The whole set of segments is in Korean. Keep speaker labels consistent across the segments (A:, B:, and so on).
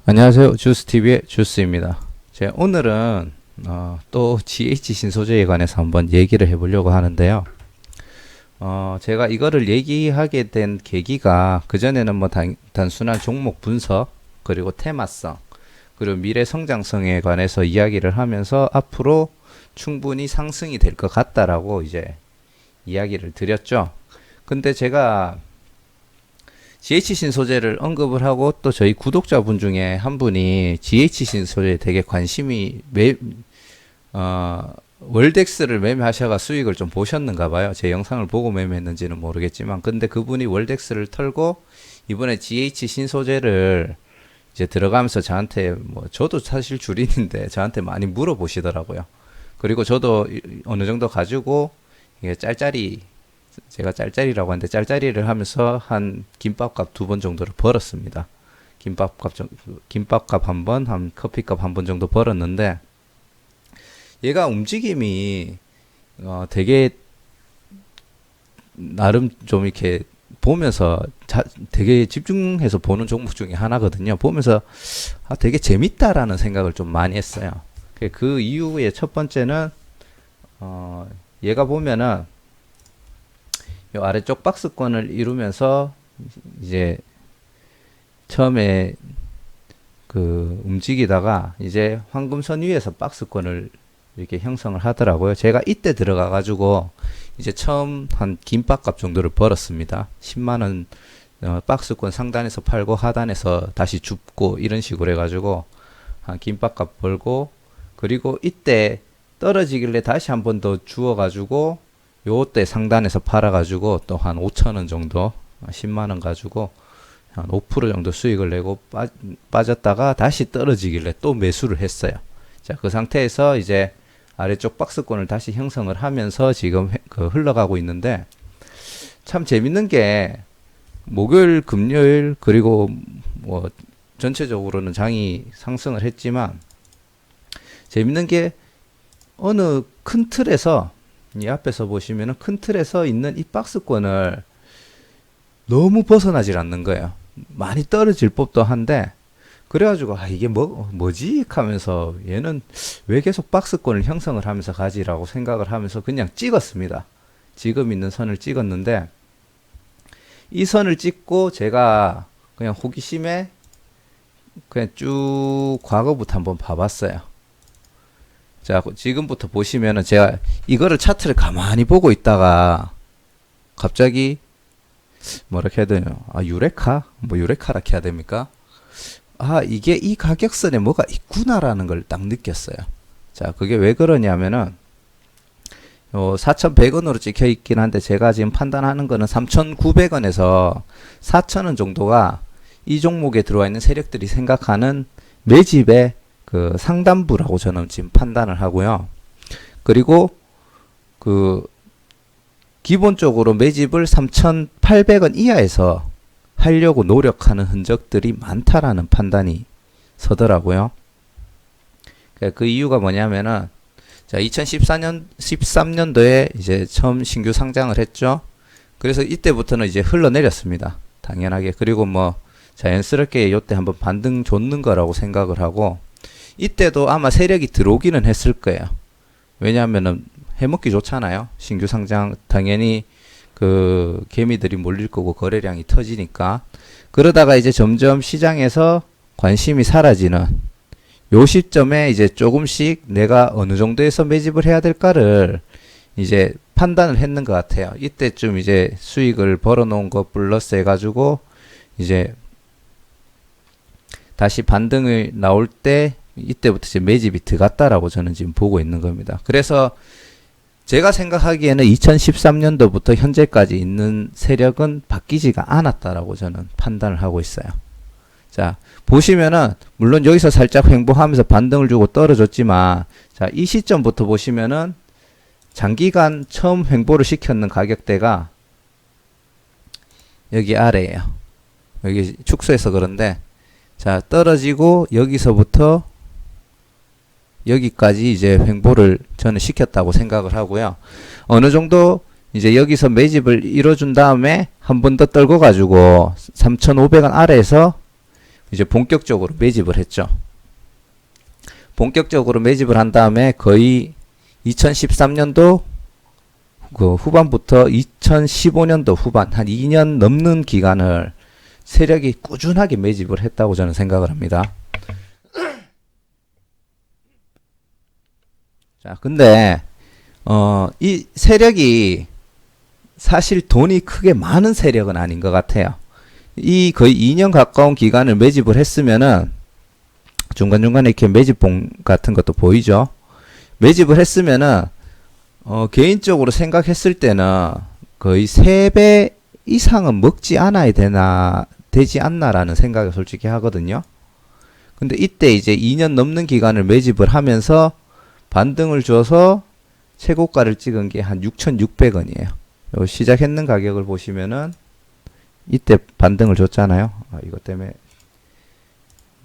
A: 안녕하세요. 주스TV의 주스입니다. 오늘은 또 GH 신소재에 관해서 한번 얘기를 해보려고 하는데요. 제가 이거를 얘기하게 된 계기가 그전에는 뭐 단순한 종목 분석, 그리고 테마성, 그리고 미래 성장성에 관해서 이야기를 하면서 앞으로 충분히 상승이 될 것 같다라고 이제 이야기를 드렸죠. 근데 제가 GH 신소재를 언급을 하고 또 저희 구독자분 중에 한 분이 GH 신소재에 되게 관심이 월덱스를 매매하셔가 수익을 좀 보셨는가 봐요. 제 영상을 보고 매매했는지는 모르겠지만, 근데 그분이 월덱스를 털고 이번에 GH 신소재를 이제 들어가면서 저한테, 뭐 저도 사실 주린인데 저한테 많이 물어보시더라고요. 그리고 저도 어느 정도 가지고 이게 제가 짤짤이라고 하는데 짤짤이를 하면서 한 김밥값 2번 정도를 벌었습니다. 김밥값 한 번, 한 커피값 한 번 정도 벌었는데, 얘가 움직임이 되게 나름 좀 이렇게 보면서 되게 집중해서 보는 종목 중에 하나거든요. 보면서 되게 재밌다라는 생각을 좀 많이 했어요. 그 이유의 첫 번째는 얘가 보면은 요 아래쪽 박스권을 이루면서 이제 처음에 그 움직이다가 이제 황금선 위에서 박스권을 이렇게 형성을 하더라고요. 제가 이때 들어가 가지고 이제 처음 한 김밥값 정도를 벌었습니다. 10만원 박스권 상단에서 팔고 하단에서 다시 줍고 이런 식으로 해가지고 한 김밥값 벌고, 그리고 이때 떨어지길래 다시 한 번 더 주워가지고 요때 상단에서 팔아가지고 또 한 5천원 정도 10만원 가지고 한 5% 정도 수익을 내고 빠졌다가 다시 떨어지길래 또 매수를 했어요. 자, 그 상태에서 이제 아래쪽 박스권을 다시 형성을 하면서 지금 흘러가고 있는데, 참 재밌는 게 목요일, 금요일, 그리고 뭐 전체적으로는 장이 상승을 했지만, 재밌는 게 어느 큰 틀에서, 이 앞에서 보시면은 큰 틀에서 있는 이 박스권을 너무 벗어나질 않는 거예요. 많이 떨어질 법도 한데, 그래가지고 이게 뭐지 하면서 얘는 왜 계속 박스권을 형성을 하면서 가지라고 생각을 하면서 그냥 찍었습니다. 지금 있는 선을 찍었는데, 이 선을 찍고 제가 그냥 호기심에 그냥 쭉 과거부터 한번 봐봤어요. 자, 지금부터 보시면은 제가 이거를 차트를 가만히 보고 있다가 갑자기 뭐라 해야 되나? 유레카? 뭐 유레카라 해야 됩니까? 이게 이 가격선에 뭐가 있구나라는 걸 딱 느꼈어요. 자, 그게 왜 그러냐면은 4,100원으로 찍혀 있긴 한데 제가 지금 판단하는 거는 3,900원에서 4,000원 정도가 이 종목에 들어와 있는 세력들이 생각하는 매집의 그 상단부라고 저는 지금 판단을 하고요. 그리고 기본적으로 매집을 3,800원 이하에서 하려고 노력하는 흔적들이 많다라는 판단이 서더라고요. 그 이유가 뭐냐면은, 자, 2013년도에 이제 처음 신규 상장을 했죠. 그래서 이때부터는 이제 흘러내렸습니다. 당연하게. 그리고 뭐 자연스럽게 이때 한번 반등 줬는 거라고 생각을 하고, 이때도 아마 세력이 들어오기는 했을 거예요. 왜냐하면은 해먹기 좋잖아요. 신규 상장 당연히 그 개미들이 몰릴 거고 거래량이 터지니까. 그러다가 이제 점점 시장에서 관심이 사라지는 요 시점에 이제 조금씩 내가 어느 정도에서 매집을 해야 될까를 이제 판단을 했는 것 같아요. 이때쯤 이제 수익을 벌어 놓은 거 플러스 해가지고 이제 다시 반등을 나올 때 이때부터 이제 매집이 들어갔다라고 저는 지금 보고 있는 겁니다. 그래서 제가 생각하기에는 2013년도부터 현재까지 있는 세력은 바뀌지가 않았다라고 저는 판단을 하고 있어요. 자, 보시면은 물론 여기서 살짝 횡보하면서 반등을 주고 떨어졌지만, 자, 이 시점부터 보시면은 장기간 처음 횡보를 시켰는 가격대가 여기 아래에요. 여기 축소해서 그런데, 자, 떨어지고 여기서부터 여기까지 이제 횡보를 저는 시켰다고 생각을 하고요. 어느 정도 이제 여기서 매집을 이뤄준 다음에 한 번 더 떨궈 가지고 3,500원 아래에서 이제 본격적으로 매집을 했죠. 본격적으로 매집을 한 다음에 거의 2013년도 그 후반부터 2015년도 후반 한 2년 넘는 기간을 세력이 꾸준하게 매집을 했다고 저는 생각을 합니다. 자, 근데 이 세력이 사실 돈이 크게 많은 세력은 아닌 것 같아요. 이 거의 2년 가까운 기간을 매집을 했으면은 중간중간에 이렇게 매집봉 같은 것도 보이죠. 매집을 했으면은 개인적으로 생각했을 때는 거의 3배 이상은 먹지 않아야 되지 않나라는 생각을 솔직히 하거든요. 근데 이때 이제 2년 넘는 기간을 매집을 하면서 반등을 줘서 최고가를 찍은 게 한 6,600원이에요. 시작했는 가격을 보시면은 이때 반등을 줬잖아요. 이것 때문에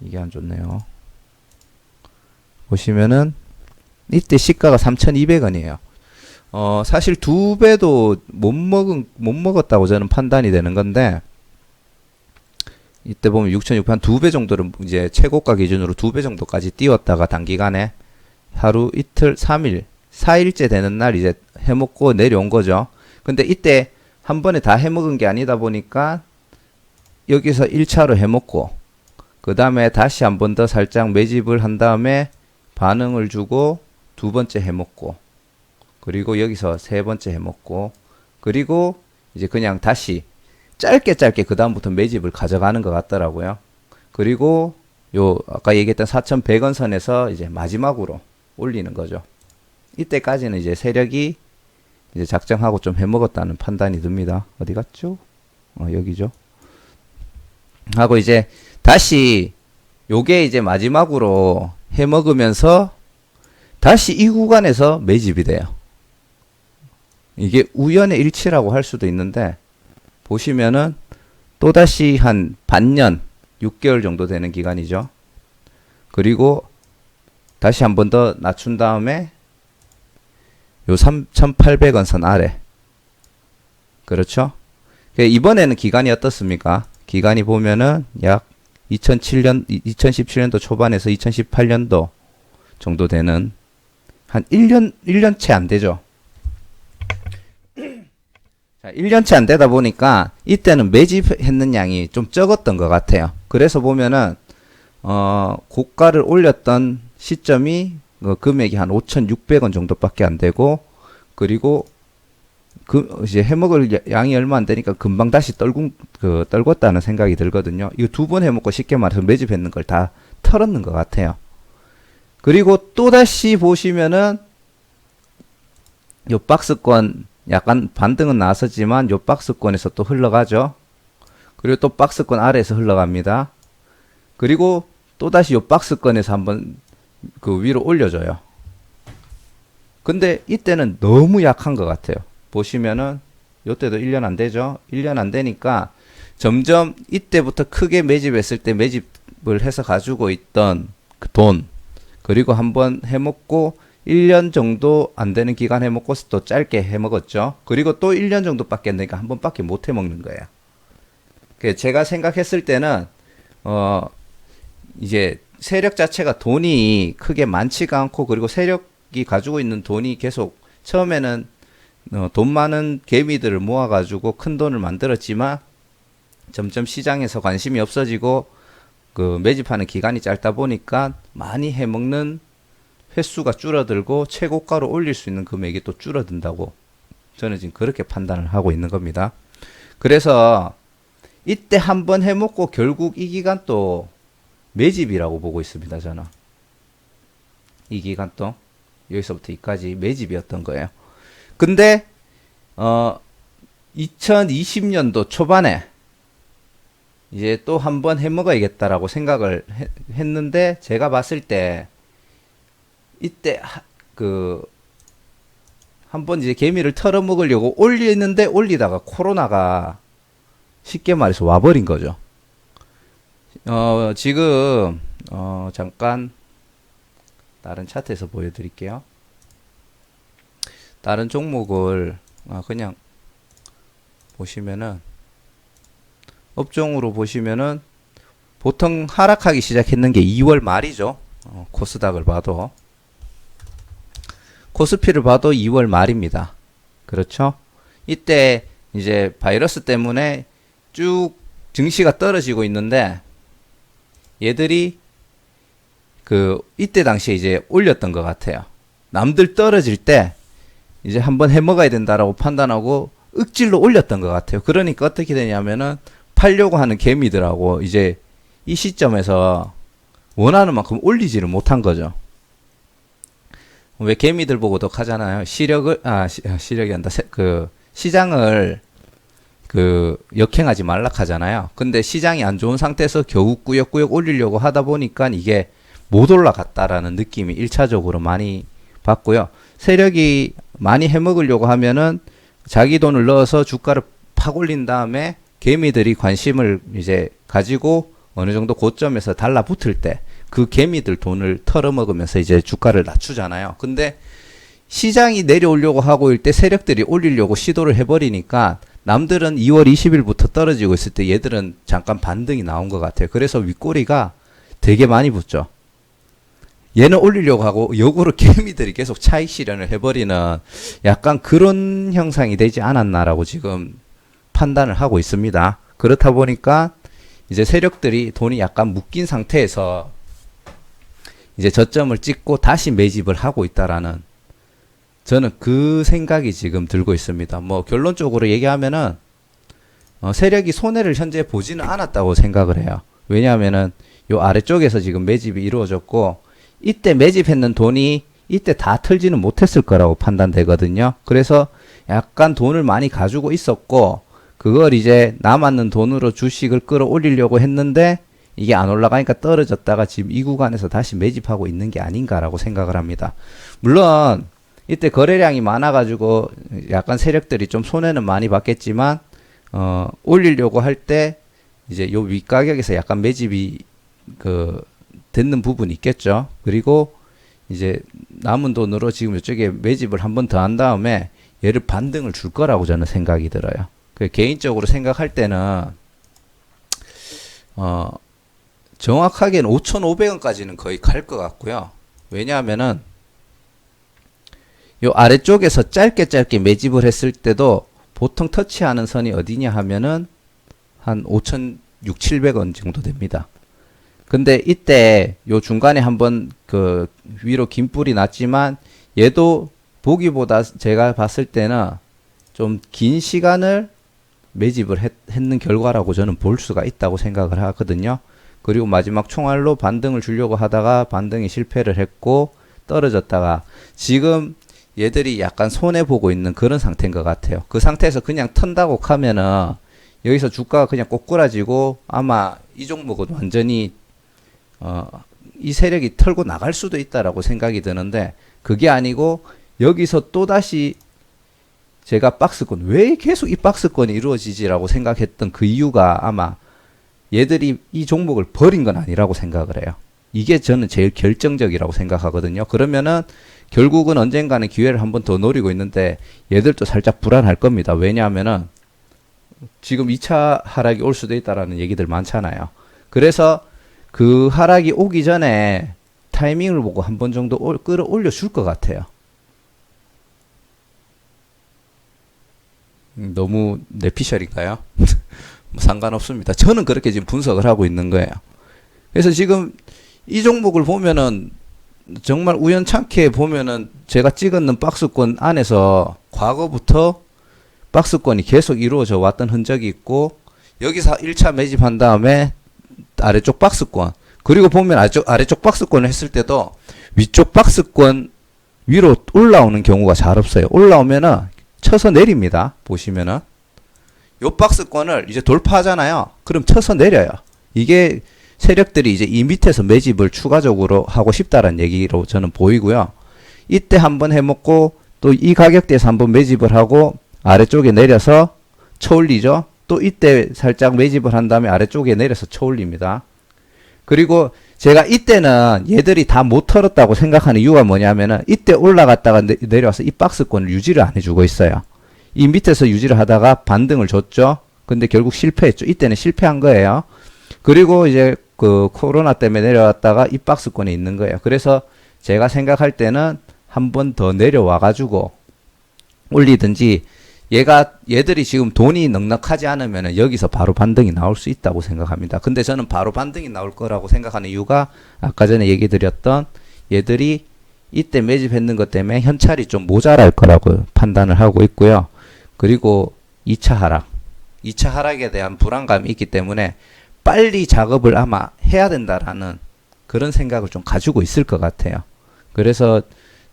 A: 이게 안 좋네요. 보시면은 이때 시가가 3,200원이에요. 사실 2배도 못 먹었다고 저는 판단이 되는 건데, 이때 보면 6,600, 한 2배 정도를 이제 최고가 기준으로 2배 정도까지 띄웠다가 단기간에 하루 이틀 3일 4일째 되는 날 이제 해먹고 내려온 거죠. 근데 이때 한 번에 다 해먹은 게 아니다 보니까 여기서 1차로 해먹고 그 다음에 다시 한 번 더 살짝 매집을 한 다음에 반응을 주고 두 번째 해먹고 그리고 여기서 세 번째 해먹고 그리고 이제 그냥 다시 짧게 그 다음부터 매집을 가져가는 것 같더라고요. 그리고 요 아까 얘기했던 4,100원 선에서 이제 마지막으로 올리는 거죠. 이때까지는 이제 세력이 이제 작정하고 좀 해먹었다는 판단이 듭니다. 어디 갔죠? 여기죠. 하고 이제 다시 요게 이제 마지막으로 해먹으면서 다시 이 구간에서 매집이 돼요. 이게 우연의 일치라고 할 수도 있는데 보시면은 또다시 한 반년 6개월 정도 되는 기간이죠. 그리고 다시 한 번 더 낮춘 다음에 요 3,800원 선 아래. 그렇죠? 이번에는 기간이 어떻습니까? 기간이 보면은 약 2017년도 초반에서 2018년도 정도 되는 한 1년치 안 되죠. 자, 1년치 안 되다 보니까 이때는 매집했는 양이 좀 적었던 것 같아요. 그래서 보면은 고가를 올렸던 시점이 금액이 한 5,600원 정도밖에 안 되고 그리고 이제 해먹을 양이 얼마 안 되니까 금방 다시 떨궜다는 생각이 들거든요. 이거 두 번 해먹고 쉽게 말해서 매집했는 걸 다 털었는 것 같아요. 그리고 또 다시 보시면은 요 박스권 약간 반등은 나섰지만 요 박스권에서 또 흘러가죠. 그리고 또 박스권 아래에서 흘러갑니다. 그리고 또 다시 요 박스권에서 한번 그 위로 올려줘요. 근데 이때는 너무 약한 것 같아요. 보시면은 요때도 1년 안 되죠. 1년 안 되니까 점점 이때부터 크게 매집했을 때 매집을 해서 가지고 있던 그 돈 그리고 한번 해먹고 1년 정도 안 되는 기간 해먹고 또 짧게 해먹었죠. 그리고 또 1년 정도밖에 안 되니까 한 번밖에 못 해먹는 거예요. 제가 생각했을 때는 이제 세력 자체가 돈이 크게 많지가 않고 그리고 세력이 가지고 있는 돈이 계속 처음에는 돈 많은 개미들을 모아가지고 큰 돈을 만들었지만 점점 시장에서 관심이 없어지고 그 매집하는 기간이 짧다 보니까 많이 해먹는 횟수가 줄어들고 최고가로 올릴 수 있는 금액이 또 줄어든다고 저는 지금 그렇게 판단을 하고 있는 겁니다. 그래서 이때 한번 해먹고 결국 이 기간 또 매집이라고 보고 있습니다. 저는 이 기간 또 여기서부터 여기까지 매집이었던 거예요. 근데 2020년도 초반에 이제 또 한번 해먹어야겠다라고 생각을 했는데 제가 봤을 때 이때 한번 이제 개미를 털어먹으려고 올리는데 올리다가 코로나가 쉽게 말해서 와버린 거죠. 지금 잠깐 다른 차트에서 보여드릴게요. 다른 종목을 그냥 보시면은 업종으로 보시면은 보통 하락하기 시작했는 게 2월 말이죠. 코스닥을 봐도. 코스피를 봐도 2월 말입니다. 그렇죠? 이때 이제 바이러스 때문에 쭉 증시가 떨어지고 있는데 얘들이 이때 당시에 이제 올렸던 것 같아요. 남들 떨어질 때 이제 한번 해먹어야 된다라고 판단하고 억질로 올렸던 것 같아요. 그러니까 어떻게 되냐면은 팔려고 하는 개미들하고 이제 이 시점에서 원하는 만큼 올리지를 못한 거죠. 왜 개미들 보고도 하잖아요. 시력이 한다. 시장을 역행하지 말라 하잖아요. 근데 시장이 안 좋은 상태에서 겨우 꾸역꾸역 올리려고 하다 보니까 이게 못 올라갔다라는 느낌이 1차적으로 많이 받고요. 세력이 많이 해먹으려고 하면은 자기 돈을 넣어서 주가를 팍 올린 다음에 개미들이 관심을 이제 가지고 어느 정도 고점에서 달라붙을 때 그 개미들 돈을 털어먹으면서 이제 주가를 낮추잖아요. 근데 시장이 내려오려고 하고 일 때 세력들이 올리려고 시도를 해버리니까 남들은 2월 20일부터 떨어지고 있을 때 얘들은 잠깐 반등이 나온 것 같아요. 그래서 윗꼬리가 되게 많이 붙죠. 얘는 올리려고 하고 역으로 개미들이 계속 차익 실현을 해버리는 약간 그런 형상이 되지 않았나라고 지금 판단을 하고 있습니다. 그렇다 보니까 이제 세력들이 돈이 약간 묶인 상태에서 이제 저점을 찍고 다시 매집을 하고 있다라는 저는 그 생각이 지금 들고 있습니다. 뭐 결론적으로 얘기하면은 세력이 손해를 현재 보지는 않았다고 생각을 해요. 왜냐하면은 요 아래쪽에서 지금 매집이 이루어졌고 이때 매집했는 돈이 이때 다 털지는 못했을 거라고 판단되거든요. 그래서 약간 돈을 많이 가지고 있었고 그걸 이제 남았는 돈으로 주식을 끌어올리려고 했는데 이게 안 올라가니까 떨어졌다가 지금 이 구간에서 다시 매집하고 있는 게 아닌가라고 생각을 합니다. 물론 이때 거래량이 많아가지고 약간 세력들이 좀 손해는 많이 봤겠지만 올리려고 할 때 이제 요 윗가격에서 약간 매집이 됐는 부분이 있겠죠. 그리고 이제 남은 돈으로 지금 이쪽에 매집을 한 번 더 한 다음에 얘를 반등을 줄 거라고 저는 생각이 들어요. 개인적으로 생각할 때는 정확하게는 5,500원까지는 거의 갈 것 같고요. 왜냐하면은 요 아래쪽에서 짧게 매집을 했을 때도 보통 터치하는 선이 어디냐 하면은 한 5,600, 700원 정도 됩니다. 근데 이때 요 중간에 한번 위로 긴 뿔이 났지만 얘도 보기보다 제가 봤을 때는 좀 긴 시간을 매집을 했는 결과라고 저는 볼 수가 있다고 생각을 하거든요. 그리고 마지막 총알로 반등을 주려고 하다가 반등이 실패를 했고 떨어졌다가 지금 얘들이 약간 손해보고 있는 그런 상태인 것 같아요. 그 상태에서 그냥 턴다고 하면은 여기서 주가가 그냥 꼬꾸라지고 아마 이 종목은 완전히 이 세력이 털고 나갈 수도 있다라고 생각이 드는데 그게 아니고 여기서 또다시 제가 박스권 왜 계속 이 박스권이 이루어지지라고 생각했던 그 이유가 아마 얘들이 이 종목을 버린 건 아니라고 생각을 해요. 이게 저는 제일 결정적이라고 생각하거든요. 그러면은 결국은 언젠가는 기회를 한 번 더 노리고 있는데 얘들도 살짝 불안할 겁니다. 왜냐하면은 지금 2차 하락이 올 수도 있다라는 얘기들 많잖아요. 그래서 그 하락이 오기 전에 타이밍을 보고 한 번 정도 끌어올려 줄 것 같아요. 너무 내피셜인가요? 뭐 상관없습니다. 저는 그렇게 지금 분석을 하고 있는 거예요. 그래서 지금 이 종목을 보면은 정말 우연찮게 보면은 제가 찍었는 박스권 안에서 과거부터 박스권이 계속 이루어져 왔던 흔적이 있고 여기서 1차 매집한 다음에 아래쪽 박스권 그리고 보면 아래쪽 박스권을 했을 때도 위쪽 박스권 위로 올라오는 경우가 잘 없어요. 올라오면은 쳐서 내립니다. 보시면은 요 박스권을 이제 돌파하잖아요. 그럼 쳐서 내려요. 이게 세력들이 이제 이 밑에서 매집을 추가적으로 하고 싶다라는 얘기로 저는 보이고요. 이때 한번 해먹고 또 이 가격대에서 한번 매집을 하고 아래쪽에 내려서 쳐올리죠. 또 이때 살짝 매집을 한 다음에 아래쪽에 내려서 쳐올립니다. 그리고 제가 이때는 얘들이 다 못 털었다고 생각하는 이유가 뭐냐면은 이때 올라갔다가 내려와서 이 박스권을 유지를 안 해주고 있어요. 이 밑에서 유지를 하다가 반등을 줬죠. 근데 결국 실패했죠. 이때는 실패한 거예요. 그리고 이제 그 코로나 때문에 내려왔다가 이 박스권에 있는 거예요. 그래서 제가 생각할 때는 한 번 더 내려와 가지고 올리든지 얘들이 지금 돈이 넉넉하지 않으면 여기서 바로 반등이 나올 수 있다고 생각합니다. 근데 저는 바로 반등이 나올 거라고 생각하는 이유가 아까 전에 얘기 드렸던 얘들이 이때 매집했는 것 때문에 현찰이 좀 모자랄 거라고 판단을 하고 있고요. 그리고 2차 하락. 2차 하락에 대한 불안감이 있기 때문에 빨리 작업을 아마 해야 된다라는 그런 생각을 좀 가지고 있을 것 같아요. 그래서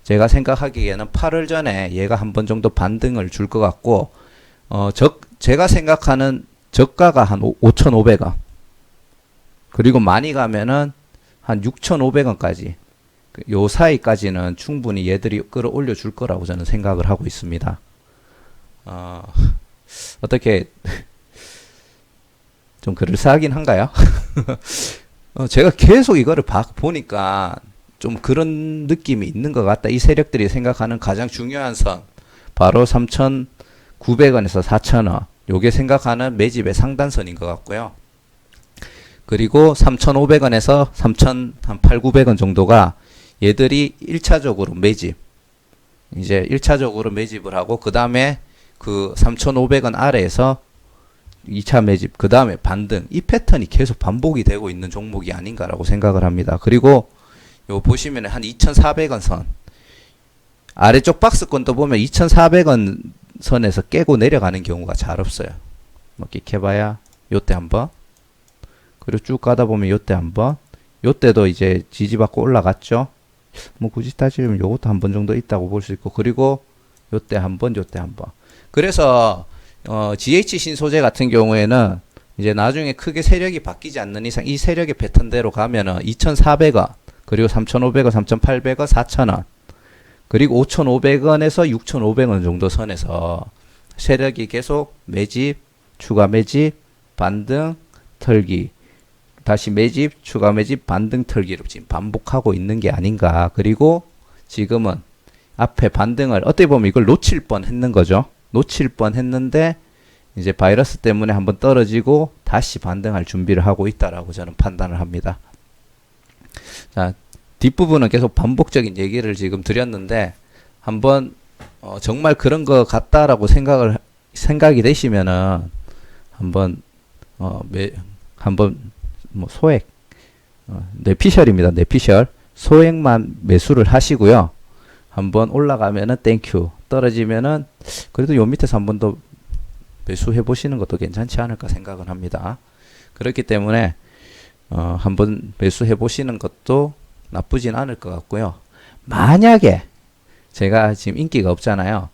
A: 제가 생각하기에는 8월 전에 얘가 한 번 정도 반등을 줄 것 같고, 제가 생각하는 저가가 한 5,500원. 그리고 많이 가면은 한 6,500원까지. 요 사이까지는 충분히 얘들이 끌어올려 줄 거라고 저는 생각을 하고 있습니다. 어떻게, 좀 그럴싸하긴 한가요? 제가 계속 이거를 보니까 좀 그런 느낌이 있는 것 같다. 이 세력들이 생각하는 가장 중요한 선, 바로 3,900원에서 4,000원. 요게 생각하는 매집의 상단선인 것 같고요. 그리고 3,500원에서 3,800원 정도가 얘들이 1차적으로 매집. 이제 1차적으로 매집을 하고, 그 다음에 그 3,500원 아래에서 2차 매집, 그 다음에 반등. 이 패턴이 계속 반복이 되고 있는 종목이 아닌가라고 생각을 합니다. 그리고 요 보시면 한 2,400원 선. 아래쪽 박스권도 보면 2,400원 선에서 깨고 내려가는 경우가 잘 없어요. 뭐 끽해봐야 요때 한번. 그리고 쭉 가다 보면 요때 한번. 요때도 이제 지지받고 올라갔죠. 뭐 굳이 따지면 요것도 한 번 정도 있다고 볼 수 있고, 그리고 요때 한번, 요때 한번. 그래서 GH 신소재 같은 경우에는 이제 나중에 크게 세력이 바뀌지 않는 이상 이 세력의 패턴대로 가면은 2,400원, 그리고 3,500원, 3,800원, 4,000원, 그리고 5,500원에서 6,500원 정도 선에서 세력이 계속 매집, 추가 매집, 반등, 털기, 다시 매집, 추가 매집, 반등, 털기를 지금 반복하고 있는 게 아닌가. 그리고 지금은 앞에 반등을 어떻게 보면 이걸 놓칠 뻔 했는 거죠. 놓칠 뻔 했는데 이제 바이러스 때문에 한번 떨어지고 다시 반등할 준비를 하고 있다라고 저는 판단을 합니다. 자, 뒷부분은 계속 반복적인 얘기를 지금 드렸는데 한번 정말 그런 거 같다라고 생각이 되시면은 한번 뭐 소액 뇌피셜입니다. 뇌피셜 소액만 매수를 하시고요. 한번 올라가면은 땡큐, 떨어지면은 그래도 요 밑에서 한 번 더 매수해 보시는 것도 괜찮지 않을까 생각을 합니다. 그렇기 때문에 한번 매수해 보시는 것도 나쁘진 않을 것 같고요. 만약에 제가 지금 인기가 없잖아요.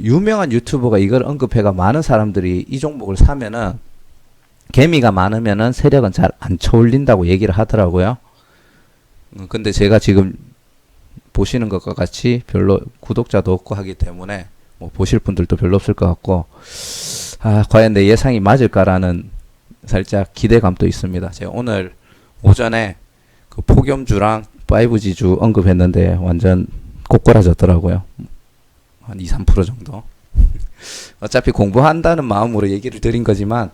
A: 유명한 유튜버가 이걸 언급해가 많은 사람들이 이 종목을 사면은 개미가 많으면은 세력은 잘 안 쳐올린다고 얘기를 하더라고요. 근데 제가 지금 보시는 것과 같이 별로 구독자도 없고 하기 때문에 뭐 보실 분들도 별로 없을 것 같고, 과연 내 예상이 맞을까라는 살짝 기대감도 있습니다. 제가 오늘 오전에 그 폭염주랑 5G주 언급했는데 완전 꼬꾸라졌더라고요. 한 2~3% 정도. 어차피 공부한다는 마음으로 얘기를 드린 거지만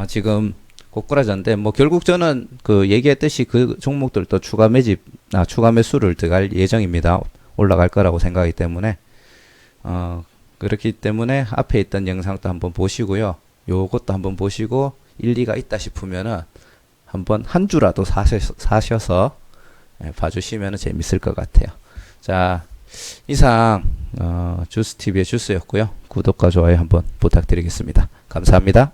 A: 지금 꼬꾸라졌는데, 뭐 결국 저는 그 얘기했듯이 그 종목들도 추가 매수를 들어갈 예정입니다. 올라갈 거라고 생각하기 때문에 그렇기 때문에 앞에 있던 영상도 한번 보시고요. 요것도 한번 보시고 일리가 있다 싶으면은 한번 한 주라도 사셔서 봐주시면 재밌을 것 같아요. 자, 이상 주스TV의 주스였고요. 구독과 좋아요 한번 부탁드리겠습니다. 감사합니다.